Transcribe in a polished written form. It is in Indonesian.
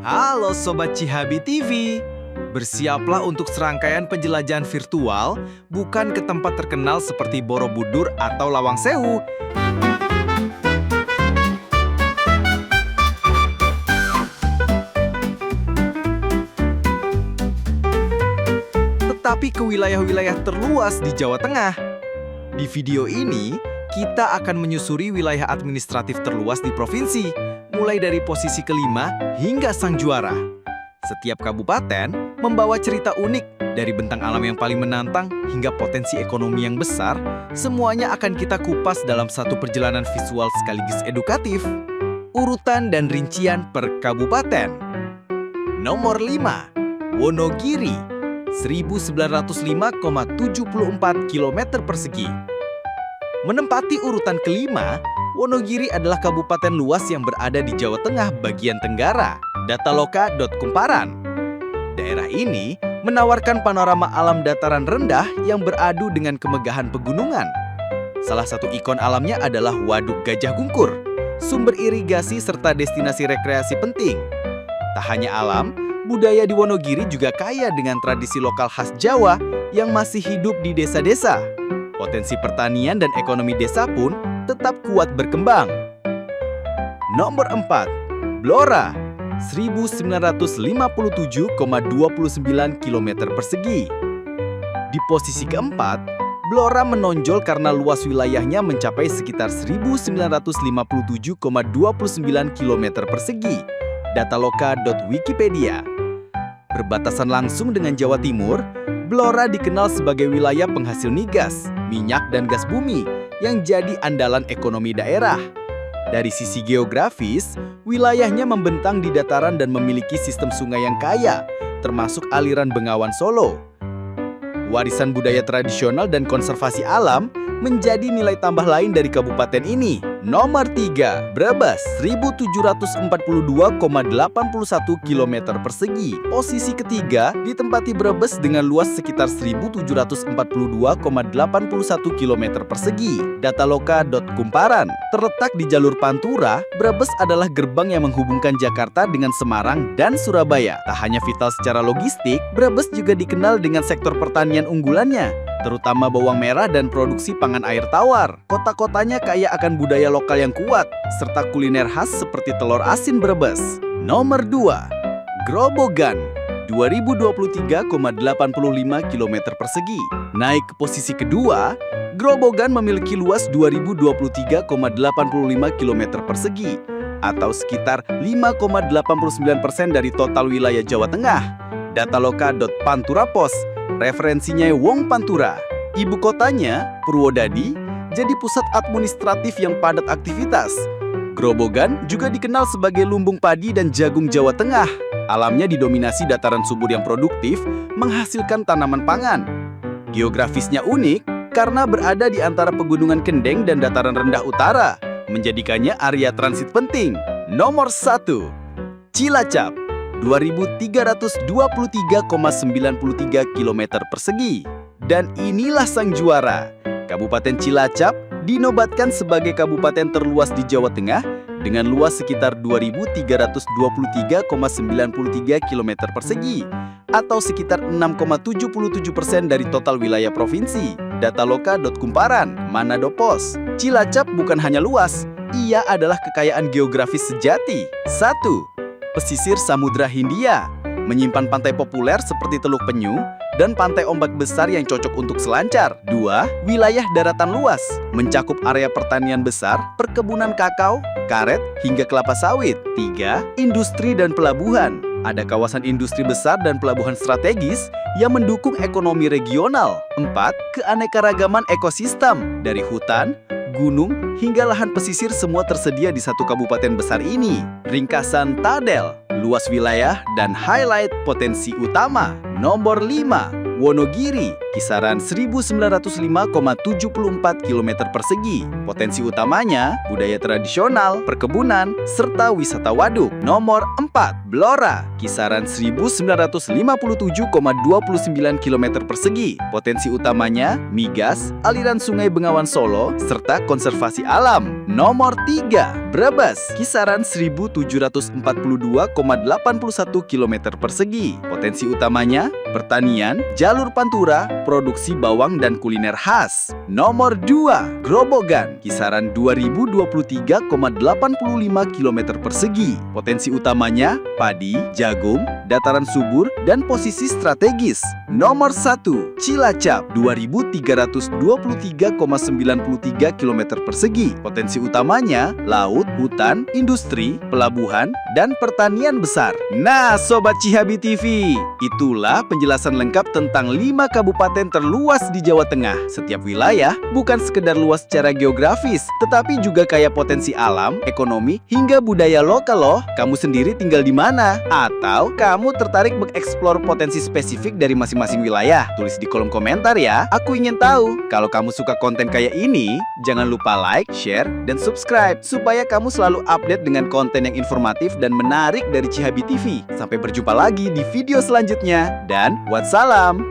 Halo Sobat Cihabi TV, bersiaplah untuk serangkaian penjelajahan virtual bukan ke tempat terkenal seperti Borobudur atau Lawang Sewu. Tetapi ke wilayah-wilayah terluas di Jawa Tengah. Di video ini, kita akan menyusuri wilayah administratif terluas di provinsi, mulai dari posisi kelima hingga sang juara. Setiap kabupaten membawa cerita unik, dari bentang alam yang paling menantang hingga potensi ekonomi yang besar. Semuanya akan kita kupas dalam satu perjalanan visual sekaligus edukatif. Urutan dan rincian per kabupaten. Nomor 5, Wonogiri, 1905,74 km persegi. Menempati urutan kelima, Wonogiri adalah kabupaten luas yang berada di Jawa Tengah bagian tenggara. Dataloka.kumparan. Daerah ini menawarkan panorama alam dataran rendah yang beradu dengan kemegahan pegunungan. Salah satu ikon alamnya adalah Waduk Gajah Gungkur, sumber irigasi serta destinasi rekreasi penting. Tak hanya alam, budaya di Wonogiri juga kaya dengan tradisi lokal khas Jawa yang masih hidup di desa-desa. Potensi pertanian dan ekonomi desa pun tetap kuat berkembang. Nomor 4, Blora, 1957,29 km persegi. Di posisi keempat, Blora menonjol karena luas wilayahnya mencapai sekitar 1957,29 km persegi. Dataloka.wikipedia. Berbatasan langsung dengan Jawa Timur, Blora dikenal sebagai wilayah penghasil migas, minyak, dan gas bumi yang jadi andalan ekonomi daerah. Dari sisi geografis, wilayahnya membentang di dataran dan memiliki sistem sungai yang kaya, termasuk aliran Bengawan Solo. Warisan budaya tradisional dan konservasi alam menjadi nilai tambah lain dari kabupaten ini. Nomor 3, Brebes, 1742,81 km persegi. Posisi ketiga ditempati Brebes dengan luas sekitar 1742,81 km persegi. Dataloka.kumparan. Terletak di jalur Pantura, Brebes adalah gerbang yang menghubungkan Jakarta dengan Semarang dan Surabaya. Tak hanya vital secara logistik, Brebes juga dikenal dengan sektor pertanian unggulannya, terutama bawang merah dan produksi pangan air tawar. Kota-kotanya kaya akan budaya lokal yang kuat, serta kuliner khas seperti telur asin Brebes. Nomor 2, Grobogan, 2023,85 km persegi. Naik ke posisi kedua, Grobogan memiliki luas 2023,85 km persegi, atau sekitar 5,89% dari total wilayah Jawa Tengah. Dataloka.panturapos. Referensinya Wong Pantura. Ibu kotanya, Purwodadi, jadi pusat administratif yang padat aktivitas. Grobogan juga dikenal sebagai lumbung padi dan jagung Jawa Tengah. Alamnya didominasi dataran subur yang produktif, menghasilkan tanaman pangan. Geografisnya unik karena berada di antara pegunungan Kendeng dan dataran rendah utara, menjadikannya area transit penting. Nomor 1, Cilacap, 2323,93 km persegi. Dan inilah sang juara. Kabupaten Cilacap dinobatkan sebagai kabupaten terluas di Jawa Tengah dengan luas sekitar 2323,93 km persegi, atau sekitar 6,77% dari total wilayah provinsi. Dataloka.kumparan, Manado Pos. Cilacap bukan hanya luas, ia adalah kekayaan geografis sejati. 1. Pesisir Samudra Hindia, menyimpan pantai populer seperti Teluk Penyu dan pantai ombak besar yang cocok untuk selancar. 2. Wilayah daratan luas, mencakup area pertanian besar, perkebunan kakao, karet, hingga kelapa sawit. 3. Industri dan pelabuhan, ada kawasan industri besar dan pelabuhan strategis yang mendukung ekonomi regional. 4. Keanekaragaman ekosistem, dari hutan, gunung, hingga lahan pesisir semua tersedia di satu kabupaten besar ini. Ringkasan tabel, luas wilayah dan highlight potensi utama. Nomor 5, Wonogiri, kisaran 1905,74 km persegi. Potensi utamanya, budaya tradisional, perkebunan, serta wisata waduk. Nomor 4, Blora, kisaran 1957,29 km persegi. Potensi utamanya, migas, aliran sungai Bengawan Solo, serta konservasi alam. Nomor 3, Brebes, kisaran 1742,81 km persegi. Potensi utamanya, pertanian, jalur pantura, produksi bawang dan kuliner khas. Nomor 2, Grobogan, kisaran 2023,85 km persegi. Potensi utamanya, padi, jagung, dataran subur, dan posisi strategis. Nomor 1, Cilacap, 2323,93 km persegi. Potensi utamanya, laut, hutan, industri, pelabuhan, dan pertanian besar. Nah, Sobat Cihabi TV, itulah penjelasan lengkap tentang 5 kabupaten terluas di Jawa Tengah. Setiap wilayah bukan sekedar luas secara geografis, tetapi juga kaya potensi alam, ekonomi, hingga budaya lokal loh. Kamu sendiri tinggal di mana? Atau kamu tertarik mengeksplor potensi spesifik dari masing-masing wilayah? Tulis di kolom komentar ya. Aku ingin tahu. Kalau kamu suka konten kayak ini, jangan lupa like, share, dan subscribe supaya kamu selalu update dengan konten yang informatif dan menarik dari Cihabi TV. Sampai berjumpa lagi di video selanjutnya, dan wassalam.